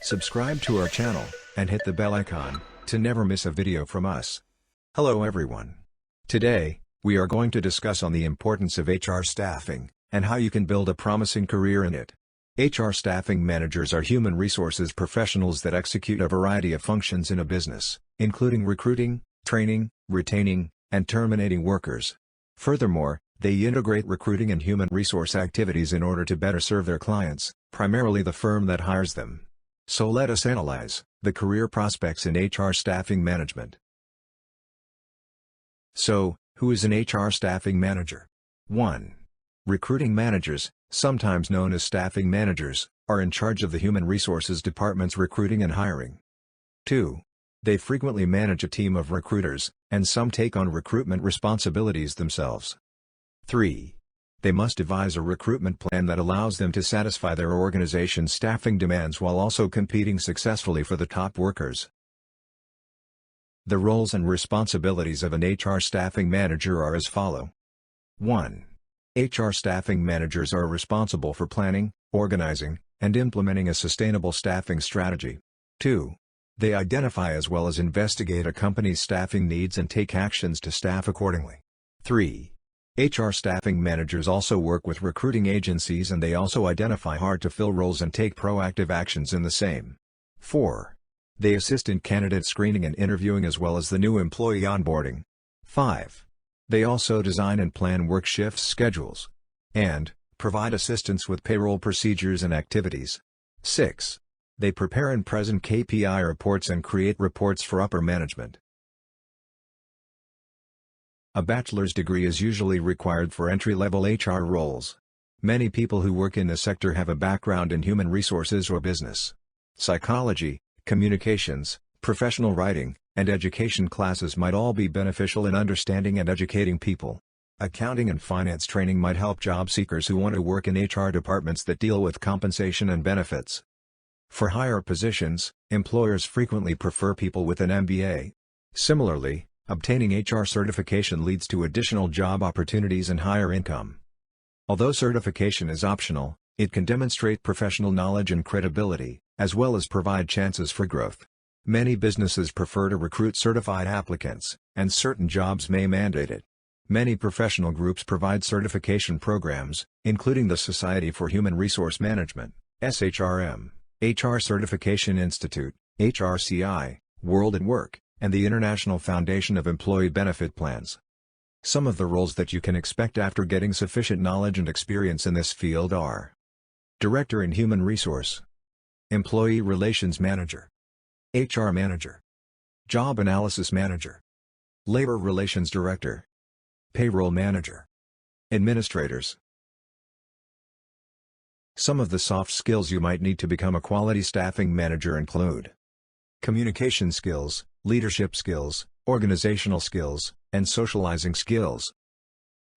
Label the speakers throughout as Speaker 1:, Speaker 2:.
Speaker 1: Subscribe to our channel, and hit the bell icon, to never miss a video from us. Hello everyone. Today, we are going to discuss on the importance of HR staffing, and how you can build a promising career in it. HR staffing managers are human resources professionals that execute a variety of functions in a business, including recruiting, training, retaining, and terminating workers. Furthermore, they integrate recruiting and human resource activities in order to better serve their clients, primarily the firm that hires them. So let us analyze the career prospects in HR staffing management. So, who is an HR staffing manager? 1. Recruiting managers, sometimes known as staffing managers, are in charge of the human resources department's recruiting and hiring. 2. They frequently manage a team of recruiters, and some take on recruitment responsibilities themselves. 3. They must devise a recruitment plan that allows them to satisfy their organization's staffing demands while also competing successfully for the top workers. The roles and responsibilities of an HR staffing manager are as follow. 1. HR staffing managers are responsible for planning, organizing, and implementing a sustainable staffing strategy. 2. They identify as well as investigate a company's staffing needs and take actions to staff accordingly. 3. HR staffing managers also work with recruiting agencies, and they also identify hard-to-fill roles and take proactive actions in the same. 4. They assist in candidate screening and interviewing as well as the new employee onboarding. 5. They also design and plan work shifts schedules. And provide assistance with payroll procedures and activities. 6. They prepare and present KPI reports and create reports for upper management. A bachelor's degree is usually required for entry-level HR roles. Many people who work in the sector have a background in human resources or business. Psychology, communications, professional writing, and education classes might all be beneficial in understanding and educating people. Accounting and finance training might help job seekers who want to work in HR departments that deal with compensation and benefits. For higher positions, employers frequently prefer people with an MBA. Similarly, obtaining HR certification leads to additional job opportunities and higher income. Although certification is optional, it can demonstrate professional knowledge and credibility, as well as provide chances for growth. Many businesses prefer to recruit certified applicants, and certain jobs may mandate it. Many professional groups provide certification programs, including the Society for Human Resource Management, SHRM, HR Certification Institute, HRCI, World at Work, and the International Foundation of Employee Benefit Plans. Some of the roles that you can expect after getting sufficient knowledge and experience in this field are: Director in Human Resource, Employee Relations Manager, HR Manager, Job Analysis Manager, Labor Relations Director, Payroll Manager, Administrators. Some of the soft skills you might need to become a quality staffing manager include communication skills, leadership skills, organizational skills, and socializing skills.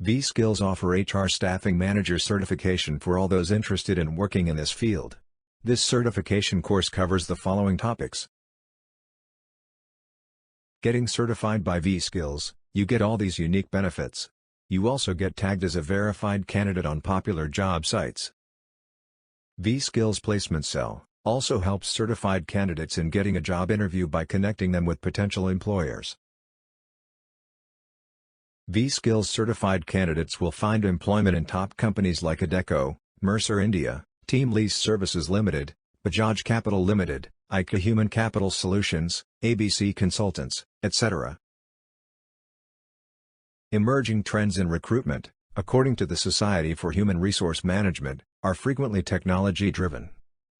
Speaker 1: Vskills offer HR staffing manager certification for all those interested in working in this field. This certification course covers the following topics. Getting certified by Vskills, you get all these unique benefits. You also get tagged as a verified candidate on popular job sites. Vskills Placement Cell also helps certified candidates in getting a job interview by connecting them with potential employers. Vskills certified candidates will find employment in top companies like Adecco, Mercer India, Team Lease Services Limited, Bajaj Capital Limited, ICA Human Capital Solutions, ABC Consultants, etc. Emerging trends in recruitment, according to the Society for Human Resource Management, are frequently technology-driven.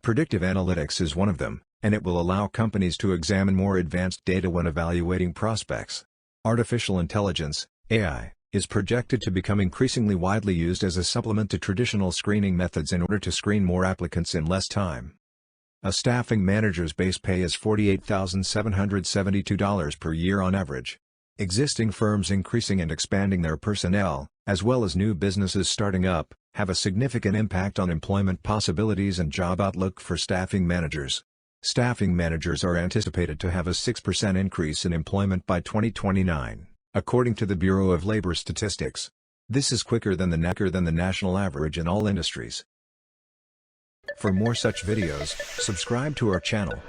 Speaker 1: Predictive analytics is one of them, and it will allow companies to examine more advanced data when evaluating prospects. Artificial intelligence, AI, is projected to become increasingly widely used as a supplement to traditional screening methods in order to screen more applicants in less time. A staffing manager's base pay is $48,772 per year on average. Existing firms increasing and expanding their personnel, as well as new businesses starting up, have a significant impact on employment possibilities and job outlook for staffing managers. Staffing managers are anticipated to have a 6% increase in employment by 2029, according to the Bureau of Labor Statistics. This is quicker than the national average in all industries. For more such videos, subscribe to our channel.